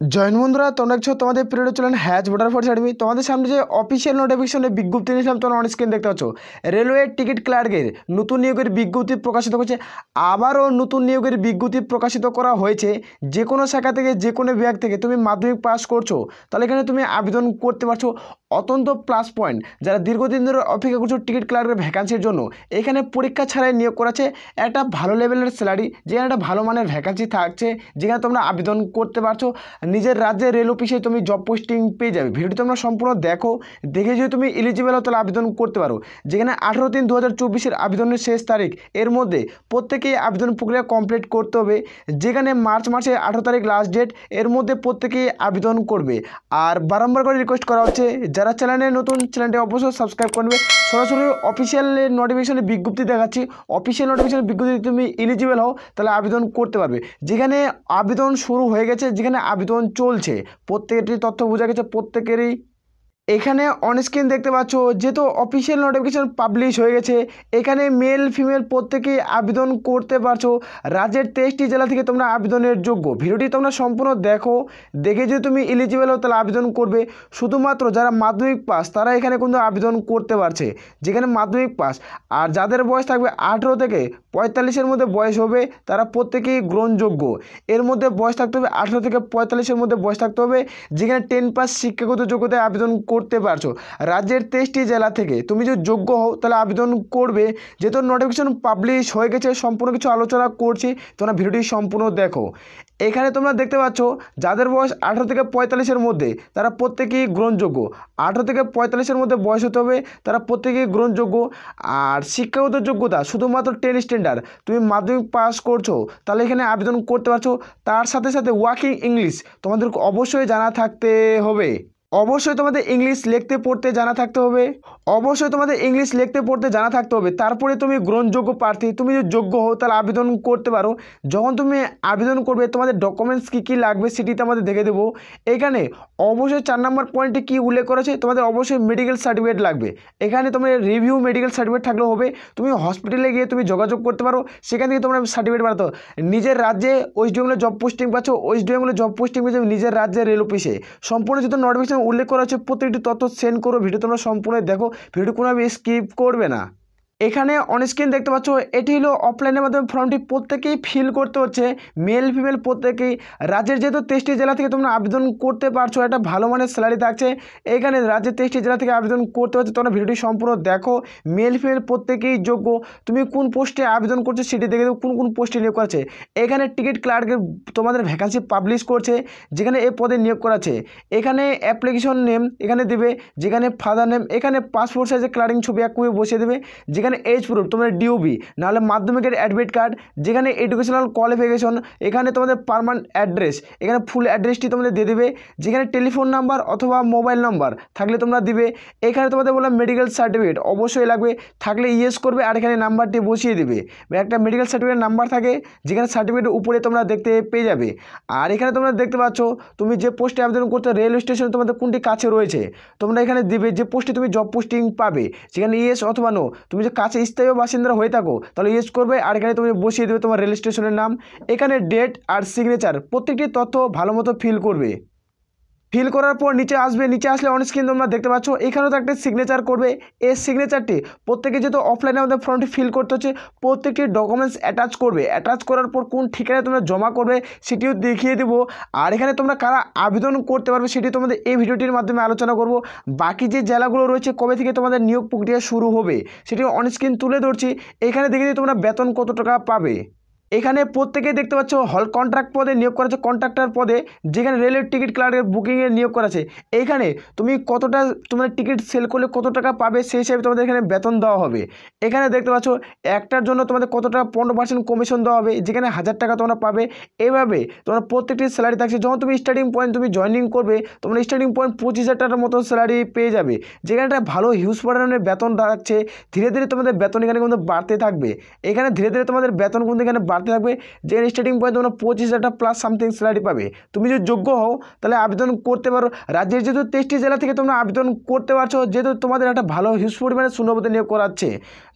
Join বন্ধুরা, তোমরা দেখছো তোমাদের পিরিয়ড চলেন হ্যাজ ভোটার ফর একাডেমি। তোমাদের সামনে যে অফিসিয়াল নোটিফিকেশনে বিজ্ঞপ্তি নিয়েছিলাম তোমরা অন স্ক্রিন দেখতে পাচ্ছ। রেলওয়ে টিকিট ক্লার্কের নতুন নিয়োগের বিজ্ঞপ্তি প্রকাশিত হয়েছে। আবারও নতুন নিয়োগের বিজ্ঞপ্তি প্রকাশিত করা হয়েছে। যে কোনো শাখা থেকে, যে কোনো বিভাগ থেকে তুমি মাধ্যমিক পাস করছো, তাহলে এখানে তুমি আবেদন করতে পারছো। অত্যন্ত প্লাস পয়েন্ট, যারা দীর্ঘদিন ধরে অপেক্ষা করছো টিকিট ক্লার্কের ভ্যাকান্সির জন্য, এখানে পরীক্ষা ছাড়াই নিয়োগ করাছে। একটা ভালো লেভেলের স্যালারি, যেখানে একটা ভালো মানের ভ্যাকান্সি থাকছে, যেখানে তোমরা আবেদন করতে পারছো। নিজের রাজ্যের রেল অফিসে তুমি জব পোস্টিং পেয়ে যাবে। ভিডিওটি তোমরা সম্পূর্ণ দেখে যদি তুমি এলিজিবল হও তাহলে আবেদন করতে পারো। যেখানে 18/3/2024 আবেদনের শেষ তারিখ। এর মধ্যে প্রত্যেকেই আবেদন প্রক্রিয়া কমপ্লিট করতে হবে। যেখানে মার্চ মাসে 18 তারিখ লাস্ট ডেট। এর মধ্যে প্রত্যেকেই আবেদন করবে। আর বারংবার করে রিকোয়েস্ট করা হচ্ছে, যারা চ্যানেলে নতুন, চ্যানেলটি অবশ্যই সাবস্ক্রাইব করবে। সরাসরি অফিসিয়াল নোটিফিকেশনের বিজ্ঞপ্তি দেখাচ্ছি। অফিসিয়াল নোটিফিকেশনের বিজ্ঞপ্তি তুমি এলিজিবল হও তাহলে আবেদন করতে পারবে। যেখানে আবেদন শুরু হয়ে গেছে, যেখানে আবেদন চলছে, প্রত্যেকটি তথ্য বোঝা গেছে প্রত্যেকেরই। এখানে অনস্ক্রিন দেখতে পাচ্ছ, যেহেতু অফিসিয়াল নোটিফিকেশন পাবলিশ হয়ে গেছে, এখানে মেল ফিমেল প্রত্যেকেই আবেদন করতে পারছো। রাজ্যের 23টি জেলা থেকে তোমরা আবেদনের যোগ্য। ভিডিওটি তোমরা সম্পূর্ণ দেখে যদি তুমি এলিজিবল হও তাহলে আবেদন করবে। শুধুমাত্র যারা মাধ্যমিক পাস তারা এখানে কিন্তু আবেদন করতে পারছে, যেখানে মাধ্যমিক পাস। আর যাদের বয়স থাকবে 18 থেকে 45-এর মধ্যে বয়স হবে, তারা প্রত্যেকেই গ্রহণযোগ্য। এর মধ্যে বয়স থাকতে হবে 18 থেকে 45-এর মধ্যে বয়স থাকতে হবে, যেখানে 10 পাস শিক্ষাগত যোগ্যতায় আবেদন করতে পারছো। রাজ্যের 23টি জেলা থেকে তুমি যদি যোগ্য হও তাহলে আবেদন করবে। যেহেতু নোটিফিকেশন পাবলিশ হয়ে গেছে, সম্পূর্ণ কিছু আলোচনা করছি, তোমরা ভিডিওটি সম্পূর্ণ দেখো। এখানে তোমরা দেখতে পাচ্ছ, যাদের বয়স 18 থেকে 45-এর মধ্যে তারা প্রত্যেকেই গ্রহণযোগ্য। 18 থেকে 45-এর মধ্যে বয়স হতে হবে, তারা প্রত্যেকেই গ্রহণযোগ্য। আর শিক্ষাগত যোগ্যতা শুধুমাত্র 10 স্ট্যান্ডার্ড, তুমি মাধ্যমিক পাস করছো তাহলে এখানে আবেদন করতে পারছো। তার সাথে সাথে ওয়ার্কিং ইংলিশ তোমাদের অবশ্যই জানা থাকতে হবে। অবশ্যই তোমাদের ইংলিশ লিখতে পড়তে জানা থাকতে হবে। তারপরে তুমি গ্রহণযোগ্য প্রার্থী। তুমি যদি যোগ্য হও তাহলে আবেদন করতে পারো। যখন তুমি আবেদন করবে তোমাদের ডকুমেন্টস কী লাগবে সেটিতে আমাদের দেখে দেবো। এখানে অবশ্যই 4 নম্বর পয়েন্টে কী উল্লেখ করেছে, তোমাদের অবশ্যই মেডিকেল সার্টিফিকেট লাগবে। এখানে তোমার রিভিউ মেডিকেল সার্টিফিকেট থাকলেও হবে। তুমি হসপিটালে গিয়ে তুমি যোগাযোগ করতে পারো, সেখান থেকে তোমরা সার্টিফিকেট বানাতে পারো। নিজের রাজ্যে ওয়েস্ট বেঙ্গলে জব পোস্টিং পাচ্ছ, ওয়েস্ট বেঙ্গলে জব পোস্টিং পেয়েছে নিজের রাজ্যের রেল অফিসে। সম্পূর্ণ যেহেতু নোটিফিকেশন উল্লেখ করা হচ্ছে, প্রত্যেকটি তথ্য সেন্ড করো। ভিডিও তোমরা সম্পূর্ণ দেখো, ভিডিও কোনোভাবে স্কিপ করবে না। এখানে অনস্ক্রিন দেখতে পাচ্ছ, এটি হলো অফলাইনের মাধ্যমে ফর্মটি প্রত্যেকেই ফিল করতে হচ্ছে। মেল ফিমেল প্রত্যেকেই। রাজ্যের যেহেতু 23টি জেলা থেকে তোমরা আবেদন করতে পারছো, একটা ভালো মানের স্যালারি থাকছে। এখানে রাজ্যের 23টি জেলা থেকে আবেদন করতে হচ্ছে, তোমরা ভিডিওটি সম্পূর্ণ দেখো। মেল ফিমেল প্রত্যেকেই যোগ্য। তুমি কোন পোস্টে আবেদন করছো সেটি দেখে দেবো, কোন কোন পোস্টে নিয়োগ করেছে। এখানে টিকিট ক্লার্কের তোমাদের ভ্যাকান্সি পাবলিশ করছে, যেখানে এই পদে নিয়োগ করাছে। এখানে অ্যাপ্লিকেশন নেম এখানে দেবে, যেখানে ফাদার নেম, এখানে পাসপোর্ট সাইজের ক্লারিং ছবি এক কপি বসিয়ে দেবে। যেখানে এজ প্রুফ তোমাদের ডিওবি নাহলে মাধ্যমিকের অ্যাডমিট কার্ড। যেখানে এডুকেশনাল কোয়ালিফিকেশন, এখানে তোমাদের পার্মানেন্ট অ্যাড্রেস, এখানে ফুল অ্যাড্রেসটি তোমাদের দিয়ে দেবে। যেখানে টেলিফোন নাম্বার অথবা মোবাইল নাম্বার থাকলে তোমরা দিবে। এখানে তোমাদের বললাম মেডিকেল সার্টিফিকেট অবশ্যই লাগবে, থাকলে ইয়েস করবে আর এখানে নাম্বারটি বসিয়ে দেবে। একটা মেডিকেল সার্টিফিকেট নাম্বার থাকে, যেখানে সার্টিফিকেটের উপরে তোমরা দেখতে পেয়ে যাবে। আর এখানে তোমরা দেখতে পাচ্ছ, তুমি যে পোস্টে আবেদন করতে রেলওয়ে স্টেশন তোমাদের কোনটি কাছে রয়েছে, তোমরা এখানে দিবে যে পোস্টে তুমি জব পোস্টিং পাবে, সেখানে ইয়েস অথবা নো। তুমি যে কাছে স্থায়ী বাসিন্দা হয়ে থাকো তাহলে ইয়েস করবে, আর এখানে তুমি বসিয়ে দেবে তোমার রেল স্টেশনের নাম। এখানে ডেট আর সিগনেচার প্রত্যেকটি তথ্য ভালো মতো ফিল করবে। ফিল করার পর নিচে আসবে, নিচে আসলে অন স্ক্রিন তোমরা দেখতে পাচ্ছ এখানেও তো একটা সিগনেচার করবে। এই সিগনেচারটি প্রত্যেকে যেহেতু অফলাইনে আমাদের ফর্মটি ফিল করতে হচ্ছে, প্রত্যেকটি ডকুমেন্টস অ্যাটাচ করবে। অ্যাটাচ করার পর কোন ঠিকানায় তোমরা জমা করবে সেটিও দেখিয়ে দেবো। আর এখানে তোমরা কারা আবেদন করতে পারবে সেটি তোমাদের এই ভিডিওটির মাধ্যমে আলোচনা করব। বাকি যে জেলাগুলো রয়েছে কবে থেকে তোমাদের নিয়োগ প্রক্রিয়া শুরু হবে সেটি অন স্ক্রিন তুলে ধরছি। এখানে দেখে তোমরা বেতন কত টাকা পাবে। এখানে প্রত্যেকেই দেখতে পাচ্ছ হল কন্ট্রাক্ট পদে নিয়োগ করা আছে, কন্ট্রাক্টর পদে, যেখানে রেলের টিকিট ক্লার্কের বুকিংয়ে নিয়োগ করা আছে। এইখানে তুমি কতটা তোমার টিকিট সেল করলে কত টাকা পাবে সেই হিসাবে তোমাদের এখানে বেতন দেওয়া হবে। এখানে দেখতে পাচ্ছ একটার জন্য তোমাদের কত টাকা 15% কমিশন দেওয়া হবে, যেখানে 1000 টাকা তোমরা পাবে। এইভাবে তোমার প্রত্যেকটি স্যালারি থাকছে। যখন তুমি স্টার্টিং পয়েন্ট তুমি জয়েনিং করবে, তোমরা স্টার্টিং পয়েন্ট 25,000 টাকার মতো স্যালারি পেয়ে যাবে, যেখানে একটা ভালো হিউজ পরিমাণের বেতন থাকছে। ধীরে ধীরে তোমাদের বেতন এখানে কিন্তু বাড়তে থাকবে। এখানে ধীরে ধীরে তোমাদের বেতন কিন্তু এখানে বাড়তে থাকবে, যেখানে স্টার্টিং পয়েন্ট তোমরা 25,000 টাকা প্লাস সামথিং স্যালারি পাবে। তুমি যদি যোগ্য হও তাহলে আবেদন করতে পারো। রাজ্যের যেহেতু 23টি জেলা থেকে তোমরা আবেদন করতে পারছো, যেহেতু তোমাদের একটা ভালো হিউজ পরিমাণে শূন্যপদে নিয়োগ করাচ্ছে।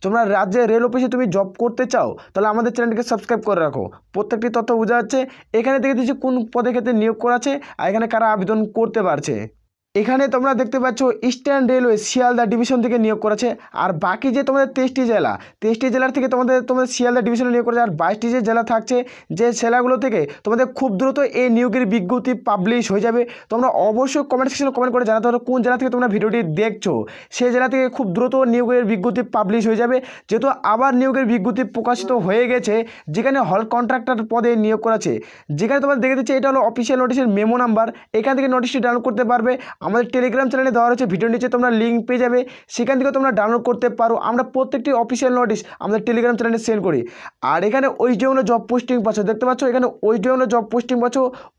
তোমরা রাজ্যের রেল অফিসে তুমি জব করতে চাও তাহলে আমাদের চ্যানেলটিকে সাবস্ক্রাইব করে রাখো, প্রত্যেকটি তথ্য বোঝা যাচ্ছে। এখানে দেখে দিচ্ছি কোন পদের ক্ষেত্রে নিয়োগ করাচ্ছে আর এখানে কারা আবেদন করতে পারছে। এখানে তোমরা দেখতে পাচ্ছ ইস্টার্ন রেলওয়ে শিয়ালদা ডিভিশন থেকে নিয়োগ করেছে। আর বাকি যে তোমাদের 23টি জেলার থেকে তোমাদের শিয়ালদা ডিভিশনে নিয়োগ করেছে। আর 22টি যে জেলা থাকছে, যে জেলাগুলো থেকে তোমাদের খুব দ্রুত এই নিয়োগের বিজ্ঞপ্তি পাবলিশ হয়ে যাবে। তোমরা অবশ্যই কমেন্ট সেকশনে কমেন্ট করে জানাতে পারো কোন জেলা থেকে তোমরা ভিডিওটি দেখছো, সেই জেলা থেকে খুব দ্রুত নিয়োগের বিজ্ঞপ্তি পাবলিশ হয়ে যাবে। যেহেতু আবার নিয়োগের বিজ্ঞপ্তি প্রকাশিত হয়ে গেছে, যেখানে হল কন্ট্রাক্টর পদে নিয়োগ করেছে। যেখানে তোমরা দেখে দিচ্ছে এটা হলো অফিসিয়াল নোটিশের মেমো নাম্বার, এখান থেকে নোটিশটি ডাউনলোড করতে পারবে। আমাদের টেলিগ্রাম চ্যানেলে দেওয়া রয়েছে, ভিডিও নিচে তোমরা লিঙ্ক পেয়ে যাবে, সেখান থেকে তোমরা ডাউনলোড করতে পারো। আমরা প্রত্যেকটি অফিসিয়াল নোটিশ আমাদের টেলিগ্রাম চ্যানেলে সেন্ড করি। আর এখানে ওয়েস্ট বেঙ্গল জব পোস্টিং পাচ্ছ, দেখতে পাচ্ছ এখানে ওয়েস্ট বেঙ্গল জব পোস্টিং পাচ্ছ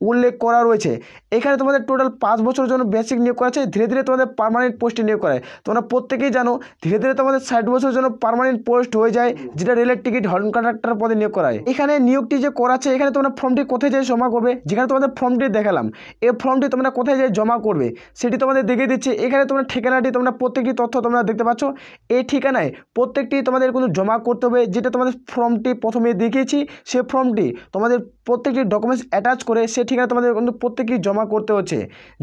উল্লেখ করা রয়েছে। এখানে তোমাদের টোটাল 5 বছরের জন্য বেসিক নিয়োগ করা আছে, ধীরে ধীরে তোমাদের পার্মানেন্ট পোস্টে নিয়োগ করায়। তোমরা প্রত্যেকেই জানো ধীরে ধীরে তোমাদের 60 বছরের জন্য পার্মানেন্ট পোস্ট হয়ে যায়, যেটা রেলের টিকিট হল কন্ডাক্টর পদে নিয়োগ করায়। এখানে নিয়োগটি যে করাচ্ছে, এখানে তোমরা ফর্মটি কোথায় যায় জমা করবে, যেখানে তোমাদের ফর্মটি দেখালাম, এই ফর্মটি তোমরা কোথায় যায় জমা করবে সেটি তোমাদের দেখিয়ে দিচ্ছে। এখানে তোমরা ঠিকানাটি তোমরা প্রত্যেকটি তথ্য তোমরা দেখতে পাচ্ছ। এই ঠিকানায় প্রত্যেকটি তোমাদের কিন্তু জমা করতে হবে, যেটা তোমাদের ফর্মটি প্রথমে দেখিয়েছি, সে ফর্মটি তোমাদের প্রত্যেকটি ডকুমেন্টস অ্যাটাচ করে সে ঠিকানা তোমাদের কিন্তু প্রত্যেকটি জমা করতে হচ্ছে।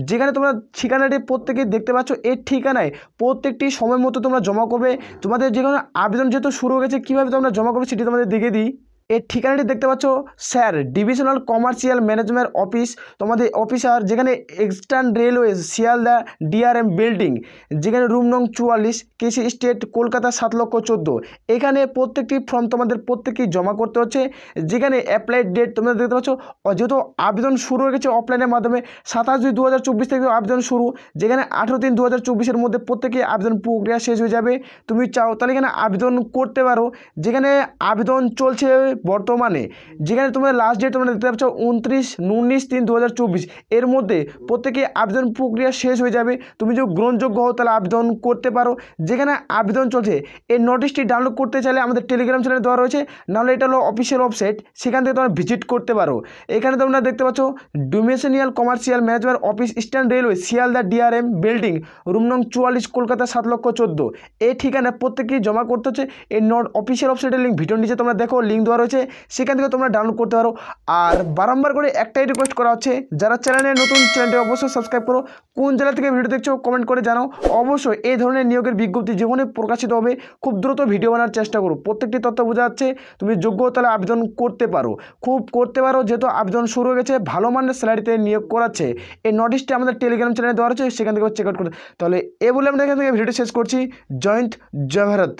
যেখানে তোমরা ঠিকানাটি প্রত্যেকেই দেখতে পাচ্ছ, এই ঠিকানায় প্রত্যেকটি সময় মতো তোমরা জমা করবে। তোমাদের যে কোনো আবেদন যেহেতু শুরু হয়ে গেছে, কীভাবে তোমরা জমা করবে সেটি তোমাদের দেখিয়ে দিই। এই ঠিকানাটি দেখতে পাচ্ছ, sir divisional commercial management office, তোমাদের অফিসার, যেখানে eastern railway Sealdah DRM building, যেখানে রুম নং 44, কেসি স্টেট, কলকাতা 7,14,000। এখানে প্রত্যেকটি ফর্ম তোমাদের প্রত্যেকটি জমা করতে হচ্ছে। যেখানে অ্যাপ্লাই ডেট তোমরা দেখতে পাচ্ছ, যেহেতু আবেদন শুরু হয়ে গেছে অফলাইনের মাধ্যমে 27/2/2024 থেকে আবেদন শুরু, যেখানে 18/3/2024-এর মধ্যে প্রত্যেকে আবেদন প্রক্রিয়া শেষ হয়ে যাবে। তুমি চাও তাহলে এখানে আবেদন করতে পারো। যেখানে আবেদন চলছে বর্তমানে, যেখানে তোমরা লাস্ট ডেট তোমরা দেখতে পাচ্ছ 19/3/2024, এর মধ্যে প্রত্যেকে আবেদন প্রক্রিয়া শেষ হয়ে যাবে। তুমি যদি গ্রহণযোগ্য হও তাহলে আবেদন করতে পারো। যেখানে আবেদন চলছে, এই নোটিশটি ডাউনলোড করতে চাইলে আমাদের টেলিগ্রাম চ্যানেলে দেওয়া রয়েছে, নাহলে এটা হলো অফিসিয়াল ওয়েবসাইট, সেখান থেকে তোমরা ভিজিট করতে পারো। এখানে তোমরা দেখতে পাচ্ছ divisional commercial management office, eastern railway Sealdah DRM building, room নং 44, কলকাতা 7,14,000। এই ঠিকানায় প্রত্যেকেই জমা করতে হচ্ছে। এই অফিসিয়াল ওয়েবসাইটের লিঙ্ক ভিডিওর নিচে তোমরা দেখো, লিঙ্ক দেওয়া রয়েছে, সেখান থেকে তোমরা ডাউনলোড করতে পারো। আর বারংবার করে একটাই রিকোয়েস্ট করা হচ্ছে, যারা চ্যানেলে নতুন, চ্যানেলটি অবশ্যই সাবস্ক্রাইব করো। কোন জেলা থেকে ভিডিও দেখছো কমেন্ট করে জানাও। অবশ্যই এই ধরনের নিয়োগের বিজ্ঞপ্তি যখনই প্রকাশিত হবে খুব দ্রুত ভিডিও বানার চেষ্টা করো। প্রত্যেকটি তথ্য বোঝা যাচ্ছে, তুমি যোগ্য তাহলে আবেদন করতে পারো, খুব করতে পারো। যেহেতু আবেদন শুরু হয়ে গেছে, ভালো মানের স্যালারিতে নিয়োগ করাচ্ছে। এই নোটিশটি আমাদের টেলিগ্রাম চ্যানেলে দেওয়া রয়েছে, সেখান থেকে চেক আউট করতে। তাহলে এ বলে আমরা এখান থেকে ভিডিওটি শেষ করছি। জয় হিন্দ, জয় ভারত।